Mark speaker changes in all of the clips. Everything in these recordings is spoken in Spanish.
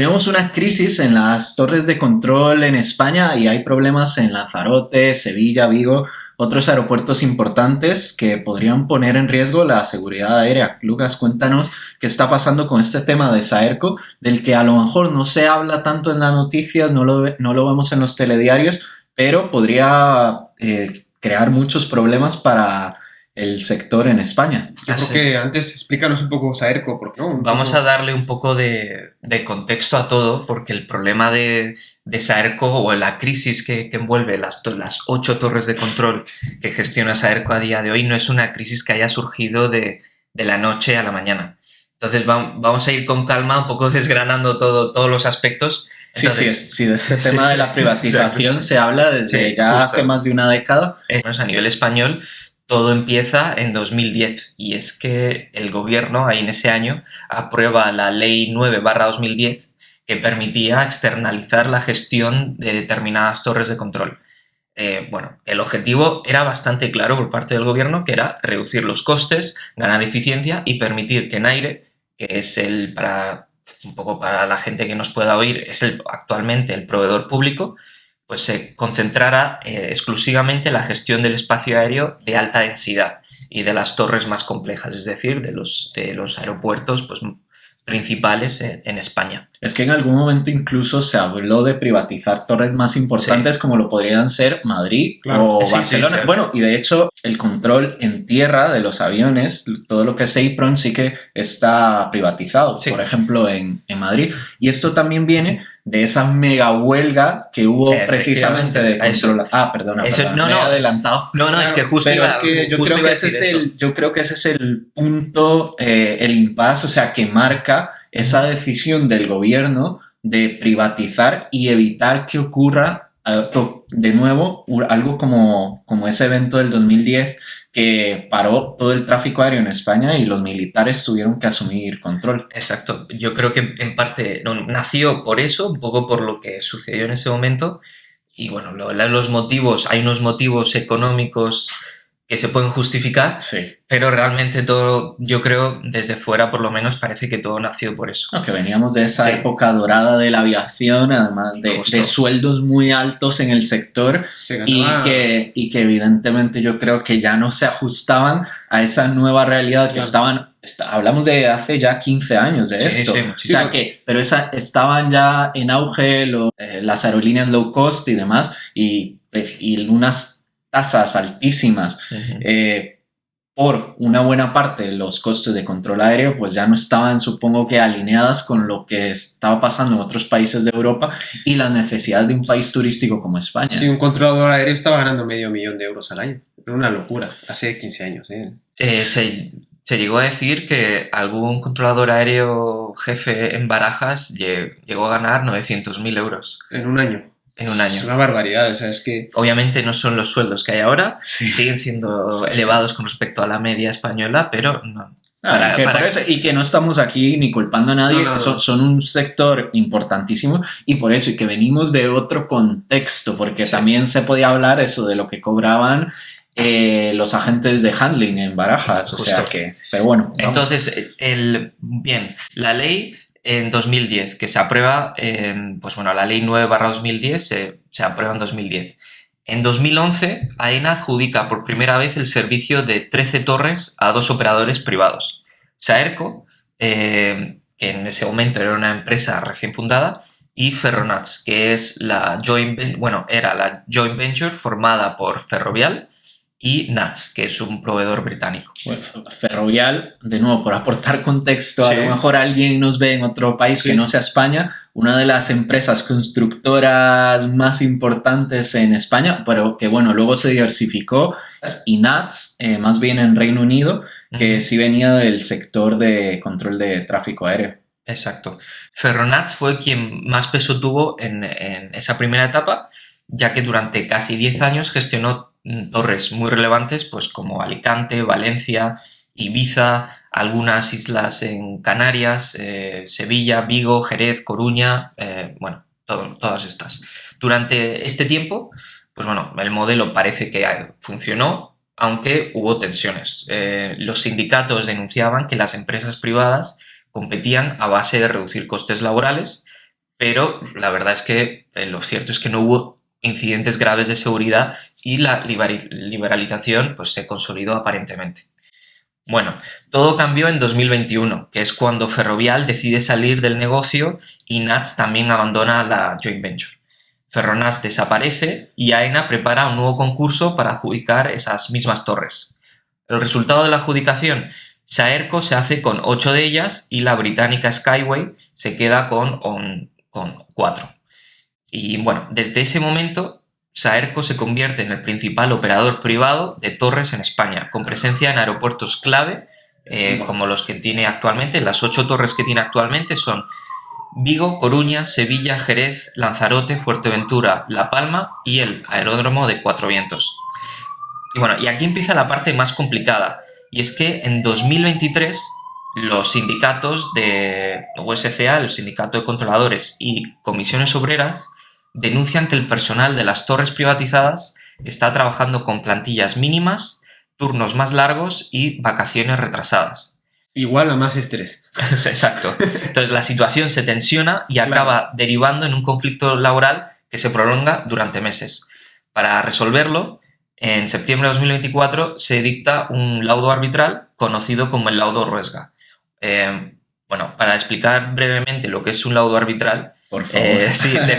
Speaker 1: tenemos una crisis en las torres de control en España y hay problemas en Lanzarote, Sevilla, Vigo, otros aeropuertos importantes que podrían poner en riesgo la seguridad aérea. Lucas, cuéntanos qué está pasando con este tema de Saerco, del que a lo mejor no se habla tanto en las noticias, no lo vemos en los telediarios, pero podría crear muchos problemas para el sector en España.
Speaker 2: Yo creo que antes explícanos un poco Saerco, porque no,
Speaker 3: Vamos a darle un poco de contexto a todo, porque el problema de Saerco o la crisis que envuelve las 8 torres de control que gestiona Saerco a día de hoy no es una crisis que haya surgido de la noche a la mañana. Entonces vamos a ir con calma, un poco desgranando todos los aspectos. Entonces,
Speaker 1: Sí, de este tema de la privatización se habla desde hace más de una década.
Speaker 3: A nivel español, todo empieza en 2010 y es que el gobierno, ahí en ese año, aprueba la Ley 9/2010 que permitía externalizar la gestión de determinadas torres de control. El objetivo era bastante claro por parte del gobierno, que era reducir los costes, ganar eficiencia y permitir que NAIRE, que es un poco para la gente que nos pueda oír, es actualmente el proveedor público, pues se concentrara exclusivamente en la gestión del espacio aéreo de alta densidad y de las torres más complejas, es decir, de los aeropuertos pues, principales en España.
Speaker 1: Es que en algún momento incluso se habló de privatizar torres más importantes como lo podrían ser Madrid o Barcelona.
Speaker 3: Sí.
Speaker 1: Bueno, y de hecho el control en tierra de los aviones, todo lo que es APRON sí que está privatizado, por ejemplo en Madrid. Y esto también viene de esa mega huelga que hubo precisamente de control. Perdona, me he adelantado.
Speaker 3: No, es que justo
Speaker 1: pero es que yo creo que ese es el punto, el impasse, o sea, que marca esa decisión del gobierno de privatizar y evitar que ocurra de nuevo algo como ese evento del 2010 que paró todo el tráfico aéreo en España y los militares tuvieron que asumir control.
Speaker 3: Exacto. Yo creo que en parte nació por eso, un poco por lo que sucedió en ese momento. Y bueno, los motivos, hay unos motivos económicos que se pueden justificar, pero realmente todo, yo creo, desde fuera por lo menos, parece que todo nació por eso.
Speaker 1: Que veníamos de esa época dorada de la aviación, además de sueldos muy altos en el sector y que evidentemente yo creo que ya no se ajustaban a esa nueva realidad que hablamos de hace ya 15 años de esto. Pero estaban ya en auge las aerolíneas low cost y demás y unas tasas altísimas por una buena parte de los costes de control aéreo, pues ya no estaban, supongo que, alineadas con lo que estaba pasando en otros países de Europa y las necesidades de un país turístico como España.
Speaker 2: Sí, un controlador aéreo estaba ganando €500,000 al año. Era una locura, hace 15 años.
Speaker 3: Se llegó a decir que algún controlador aéreo jefe en Barajas llegó a ganar 900.000 euros.
Speaker 2: En un año.
Speaker 3: En un año.
Speaker 2: Es una barbaridad, o sea, es que...
Speaker 3: Obviamente no son los sueldos que hay ahora, siguen siendo elevados con respecto a la media española, pero no.
Speaker 1: Y que no estamos aquí ni culpando a nadie, son un sector importantísimo y por eso, y que venimos de otro contexto, porque también se podía hablar eso de lo que cobraban los agentes de handling en Barajas,
Speaker 3: Justo.
Speaker 1: O sea que, pero bueno.
Speaker 3: Entonces, la ley en 2010, que se aprueba, la ley 9/2010 se aprueba en 2010. En 2011, AENA adjudica por primera vez el servicio de 13 torres a 2 operadores privados. Saerco, que en ese momento era una empresa recién fundada, y Ferronats, que es era la joint venture formada por Ferrovial y NATS, que es un proveedor británico.
Speaker 1: Bueno, Ferrovial, de nuevo, por aportar contexto, a lo mejor alguien nos ve en otro país que no sea España, una de las empresas constructoras más importantes en España, pero que bueno, luego se diversificó, y NATS, más bien en Reino Unido, que sí venía del sector de control de tráfico aéreo.
Speaker 3: Exacto. Ferronats fue quien más peso tuvo en esa primera etapa, ya que durante casi 10 años gestionó torres muy relevantes, pues como Alicante, Valencia, Ibiza, algunas islas en Canarias, Sevilla, Vigo, Jerez, Coruña, todas estas. Durante este tiempo, pues bueno, el modelo parece que funcionó, aunque hubo tensiones. Los sindicatos denunciaban que las empresas privadas competían a base de reducir costes laborales, pero la verdad es que lo cierto es que no hubo incidentes graves de seguridad y la liberalización pues, se consolidó aparentemente. Bueno, todo cambió en 2021, que es cuando Ferrovial decide salir del negocio y NATS también abandona la joint venture. Ferronats desaparece y AENA prepara un nuevo concurso para adjudicar esas mismas torres. El resultado de la adjudicación, Saerco se hace con 8 de ellas y la británica Skyway se queda con 4. Y bueno, desde ese momento, Saerco se convierte en el principal operador privado de torres en España, con presencia en aeropuertos clave, como los que tiene actualmente. Las 8 torres que tiene actualmente son Vigo, Coruña, Sevilla, Jerez, Lanzarote, Fuerteventura, La Palma y el aeródromo de Cuatro Vientos. Y bueno, y aquí empieza la parte más complicada, y es que en 2023 los sindicatos de USCA, el Sindicato de Controladores y Comisiones Obreras, denuncian que el personal de las torres privatizadas está trabajando con plantillas mínimas, turnos más largos y vacaciones retrasadas.
Speaker 2: Igual a más estrés.
Speaker 3: Exacto. Entonces la situación se tensiona y acaba derivando en un conflicto laboral que se prolonga durante meses. Para resolverlo, en septiembre de 2024 se dicta un laudo arbitral conocido como el laudo Ruesga. Bueno, para explicar brevemente lo que es un laudo arbitral,
Speaker 1: por favor.
Speaker 3: Sí, de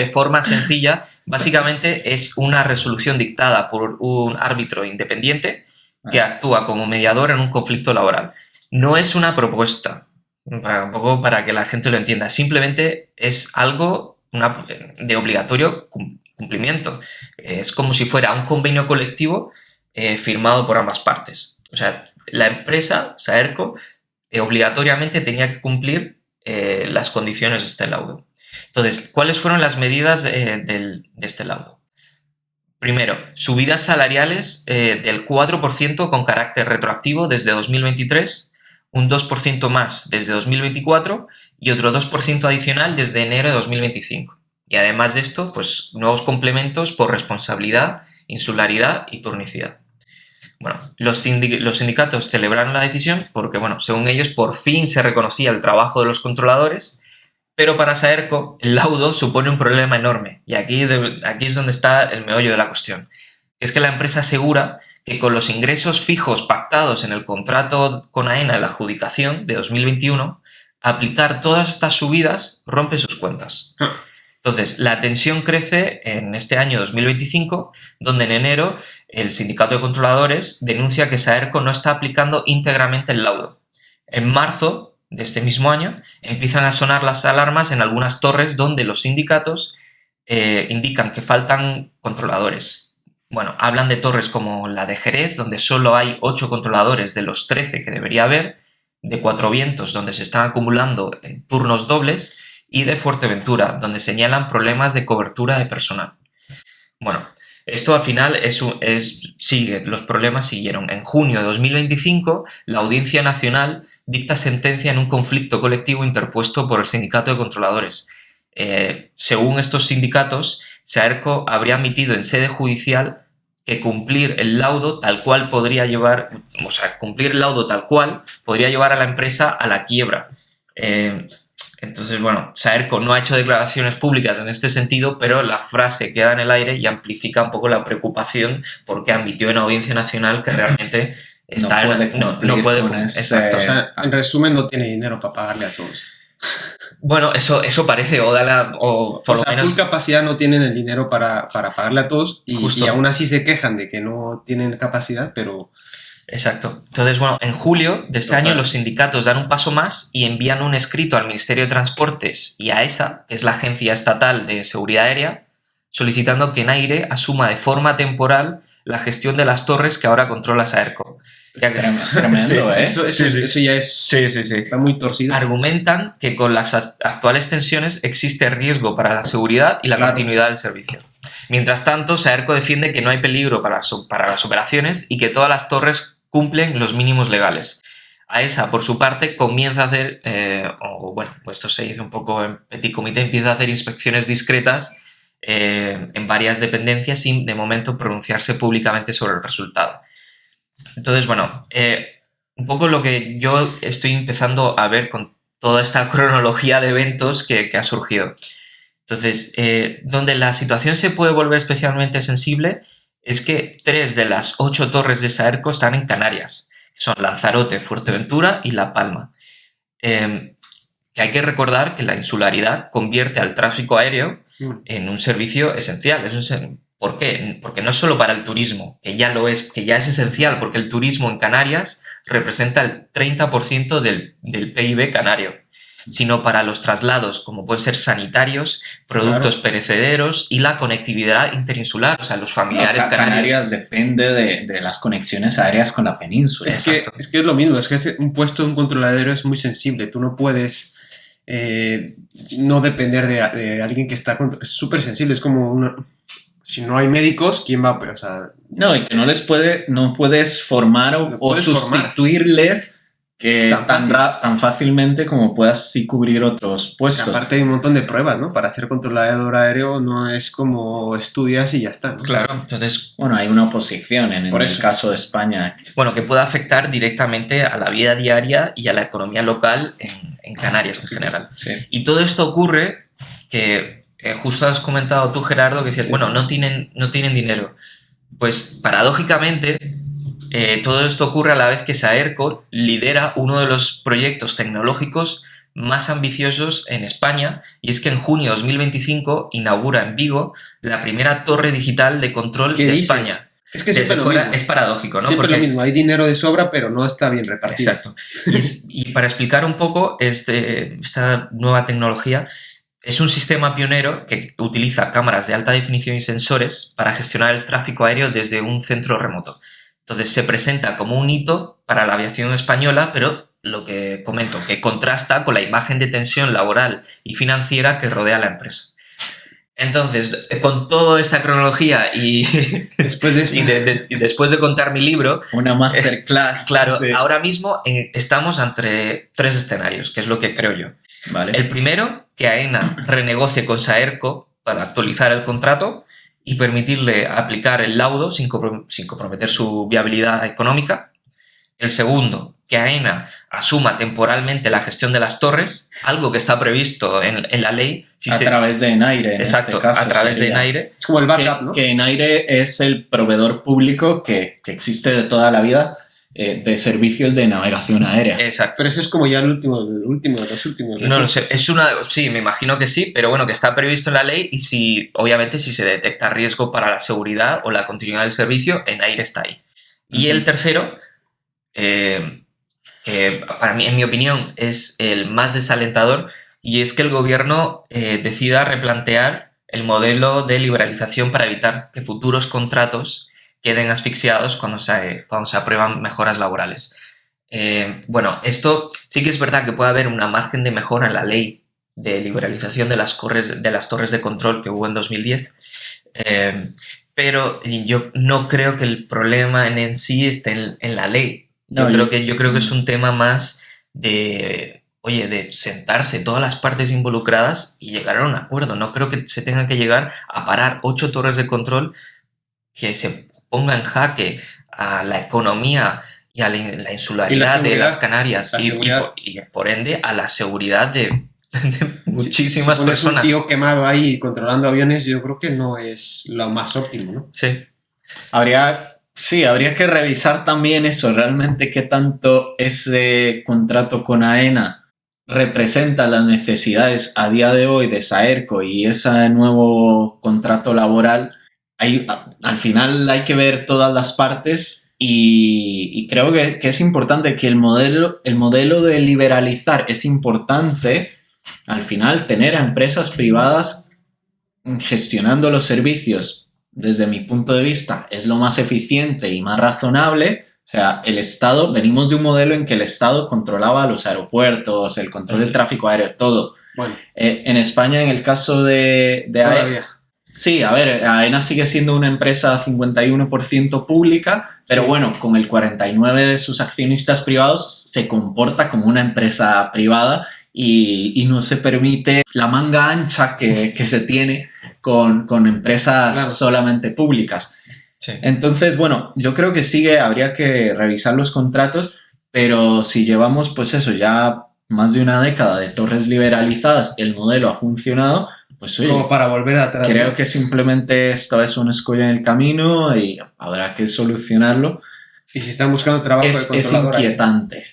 Speaker 3: forma sencilla, básicamente es una resolución dictada por un árbitro independiente que actúa como mediador en un conflicto laboral. No es una propuesta, un poco para que la gente lo entienda, simplemente es algo de obligatorio cumplimiento. Es como si fuera un convenio colectivo firmado por ambas partes. O sea, la empresa, Saerco, obligatoriamente tenía que cumplir las condiciones de este laudo. Entonces, ¿cuáles fueron las medidas de este laudo? Primero, subidas salariales del 4% con carácter retroactivo desde 2023, un 2% más desde 2024 y otro 2% adicional desde enero de 2025. Y además de esto, pues nuevos complementos por responsabilidad, insularidad y turnicidad. Bueno, los sindicatos celebraron la decisión porque, bueno, según ellos, por fin se reconocía el trabajo de los controladores, pero para Saerco el laudo supone un problema enorme, y aquí es donde está el meollo de la cuestión. Es que la empresa asegura que con los ingresos fijos pactados en el contrato con AENA en la adjudicación de 2021, aplicar todas estas subidas rompe sus cuentas. Entonces, la tensión crece en este año 2025, donde en enero el sindicato de controladores denuncia que Saerco no está aplicando íntegramente el laudo. En marzo de este mismo año empiezan a sonar las alarmas en algunas torres donde los sindicatos indican que faltan controladores. Bueno, hablan de torres como la de Jerez, donde solo hay 8 controladores de los 13 que debería haber, de Cuatro Vientos, donde se están acumulando en turnos dobles, y de Fuerteventura, donde señalan problemas de cobertura de personal. Bueno, esto al final los problemas siguieron. En junio de 2025, la Audiencia Nacional dicta sentencia en un conflicto colectivo interpuesto por el Sindicato de Controladores. Según estos sindicatos, Saerco habría admitido en sede judicial que cumplir el laudo tal cual podría llevar a la empresa a la quiebra. Entonces, bueno, Saerco no ha hecho declaraciones públicas en este sentido, pero la frase queda en el aire y amplifica un poco la preocupación porque admitió en Audiencia Nacional que realmente no puede cumplir.
Speaker 2: Exacto. O sea, en resumen, no tiene dinero para pagarle a todos.
Speaker 3: Bueno, eso parece, o por lo menos...
Speaker 2: full capacidad no tienen el dinero para pagarle a todos y aún así se quejan de que no tienen capacidad, pero...
Speaker 3: Exacto. Entonces, bueno, en julio de este año los sindicatos dan un paso más y envían un escrito al Ministerio de Transportes y a ESA, que es la Agencia Estatal de Seguridad Aérea, solicitando que NAIRE asuma de forma temporal la gestión de las torres que ahora controla Saerco.
Speaker 1: Es tremendo, ¿eh?
Speaker 2: Eso ya es...
Speaker 3: Sí.
Speaker 2: Está muy torcido.
Speaker 3: Argumentan que con las actuales tensiones existe riesgo para la seguridad y la continuidad del servicio. Mientras tanto, Saerco defiende que no hay peligro para las operaciones y que todas las torres cumplen los mínimos legales. AESA, por su parte, comienza a hacer, esto se dice un poco en petit comité, empieza a hacer inspecciones discretas en varias dependencias sin, de momento, pronunciarse públicamente sobre el resultado. Entonces, bueno, un poco lo que yo estoy empezando a ver con toda esta cronología de eventos que ha surgido. Entonces, donde la situación se puede volver especialmente sensible es que 3 de las 8 torres de Saerco están en Canarias, que son Lanzarote, Fuerteventura y La Palma. Que hay que recordar que la insularidad convierte al tráfico aéreo en un servicio esencial. ¿Por qué? Porque no es solo para el turismo, que ya lo es, que ya es esencial, porque el turismo en Canarias representa el 30% del PIB canario, sino para los traslados, como pueden ser sanitarios, productos perecederos y la conectividad interinsular, o sea, los familiares canarios.
Speaker 1: Canarias depende de las conexiones aéreas con la península.
Speaker 2: Es que es lo mismo, es que un puesto de un controladero es muy sensible, tú no puedes no depender de alguien que está... Es súper sensible, es como si no hay médicos, ¿quién va? O sea,
Speaker 1: no, y que no puedes formar o sustituirles tan fácilmente como puedas sí cubrir otros puestos.
Speaker 2: Aparte hay un montón de pruebas, ¿no? Para ser controlador aéreo no es como estudias y ya está, ¿no?
Speaker 3: Claro, entonces...
Speaker 1: Bueno, hay una oposición en el caso de España.
Speaker 3: Bueno, que puede afectar directamente a la vida diaria y a la economía local en Canarias en general.
Speaker 1: Sí.
Speaker 3: Y todo esto ocurre que... justo has comentado tú, Gerardo, que decías, bueno, no tienen dinero. Pues paradójicamente, todo esto ocurre a la vez que Saerco lidera uno de los proyectos tecnológicos más ambiciosos en España, y es que en junio de 2025 inaugura en Vigo la primera torre digital de control de España.
Speaker 2: Es que siempre
Speaker 3: es paradójico, ¿no?
Speaker 2: Siempre lo mismo, hay dinero de sobra, pero no está bien repartido.
Speaker 3: Exacto. Y para explicar un poco esta nueva tecnología, es un sistema pionero que utiliza cámaras de alta definición y sensores para gestionar el tráfico aéreo desde un centro remoto. Entonces se presenta como un hito para la aviación española, pero lo que comento, que contrasta con la imagen de tensión laboral y financiera que rodea a la empresa. Entonces, con toda esta cronología y después de contar mi libro...
Speaker 1: Una masterclass.
Speaker 3: Claro, ahora mismo estamos ante 3 escenarios, que es lo que creo yo.
Speaker 1: Vale.
Speaker 3: El primero, que AENA renegocie con Saerco para actualizar el contrato y permitirle aplicar el laudo sin comprometer su viabilidad económica. El segundo, que AENA asuma temporalmente la gestión de las torres, algo que está previsto en la ley.
Speaker 1: Través de ENAIRE.
Speaker 3: Exacto, este caso, a través de ENAIRE.
Speaker 2: Es como el backup, ¿no?
Speaker 1: Que ENAIRE es el proveedor público que existe de toda la vida de servicios de navegación aérea.
Speaker 3: Exacto.
Speaker 2: Pero eso es como ya el último de los últimos.
Speaker 3: No lo sé, sí, me imagino que sí, pero bueno, que está previsto en la ley y obviamente si se detecta riesgo para la seguridad o la continuidad del servicio, ENAIRE está ahí. Y el tercero, que para mí, en mi opinión, es el más desalentador, y es que el gobierno decida replantear el modelo de liberalización para evitar que futuros contratos queden asfixiados cuando se aprueban mejoras laborales. Bueno, esto sí que es verdad que puede haber una margen de mejora en la ley de liberalización de las torres de control que hubo en 2010, pero yo no creo que el problema en sí esté en la ley. Yo creo que es un tema más de sentarse todas las partes involucradas y llegar a un acuerdo. No creo que se tenga que llegar a parar 8 torres de control que se ponga en jaque a la economía y a la insularidad de las Canarias y por ende a la seguridad de muchísimas personas.
Speaker 2: Un tío quemado ahí controlando aviones, yo creo que no es lo más óptimo, ¿no?
Speaker 3: Sí.
Speaker 1: Habría que revisar también eso, realmente qué tanto ese contrato con AENA representa las necesidades a día de hoy de Saerco y ese nuevo contrato laboral. Al final hay que ver todas las partes y creo que es importante que el modelo de liberalizar es importante. Al final tener a empresas privadas gestionando los servicios, desde mi punto de vista, es lo más eficiente y más razonable. O sea, el Estado, venimos de un modelo en que el Estado controlaba los aeropuertos, el control del tráfico aéreo, todo. Bueno. En España, en el caso de AENA, sí, a ver, AENA sigue siendo una empresa 51% pública, pero bueno, con el 49% de sus accionistas privados se comporta como una empresa privada y no se permite la manga ancha que se tiene con empresas solamente públicas. Sí. Entonces, bueno, yo creo que habría que revisar los contratos, pero si llevamos, pues eso, ya más de una década de torres liberalizadas, el modelo ha funcionado, pues oye,
Speaker 2: como para volver atrás.
Speaker 1: Creo que simplemente esto es un escollo en el camino y habrá que solucionarlo.
Speaker 2: Y si están buscando trabajo de controlador,
Speaker 1: es inquietante.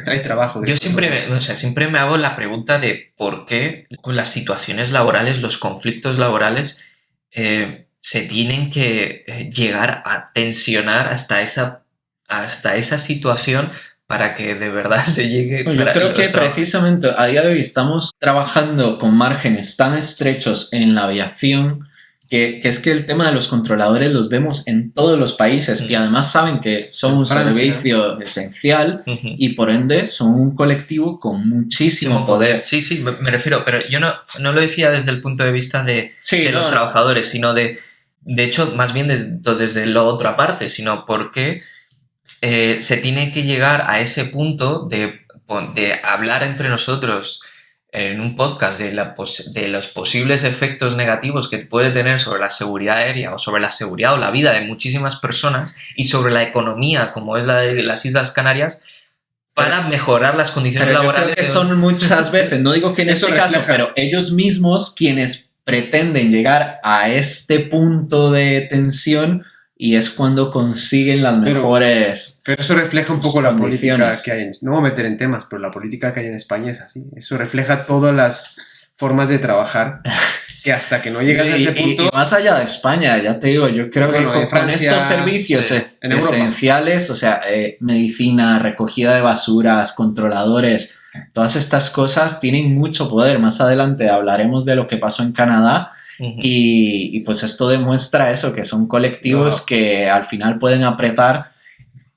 Speaker 2: Hay trabajo.
Speaker 3: Yo siempre me hago la pregunta de por qué con las situaciones laborales, los conflictos laborales, se tienen que llegar a tensionar hasta esa situación para que de verdad se llegue...
Speaker 1: Yo creo que precisamente a día de hoy estamos trabajando con márgenes tan estrechos en la aviación que es que el tema de los controladores los vemos en todos los países y además saben que son un servicio esencial y por ende son un colectivo con muchísimo poder.
Speaker 3: Sí, me refiero, pero yo no lo decía desde el punto de vista de los trabajadores, sino de hecho, más bien desde la otra parte, sino porque se tiene que llegar a ese punto de hablar entre nosotros en un podcast de los posibles efectos negativos que puede tener sobre la seguridad aérea o sobre la seguridad o la vida de muchísimas personas y sobre la economía como es la de las Islas Canarias para mejorar las condiciones laborales.
Speaker 1: Yo creo que son muchas veces, no digo que en este caso, pero ellos mismos quienes pretenden llegar a este punto de tensión y es cuando consiguen las mejores...
Speaker 2: Pero eso refleja un poco la política que hay. No voy a meter en temas, pero la política que hay en España es así. Eso refleja todas las formas de trabajar que hasta que no llegas a ese punto...
Speaker 1: Y más allá de España, ya te digo, yo creo que con Francia, estos servicios esenciales, o sea, medicina, recogida de basuras, controladores, todas estas cosas tienen mucho poder. Más adelante hablaremos de lo que pasó en Canadá. Y pues esto demuestra eso, que son colectivos que al final pueden apretar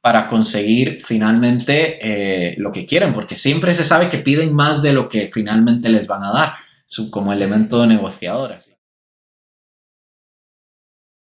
Speaker 1: para conseguir finalmente lo que quieren, porque siempre se sabe que piden más de lo que finalmente les van a dar, como elemento negociador. Así.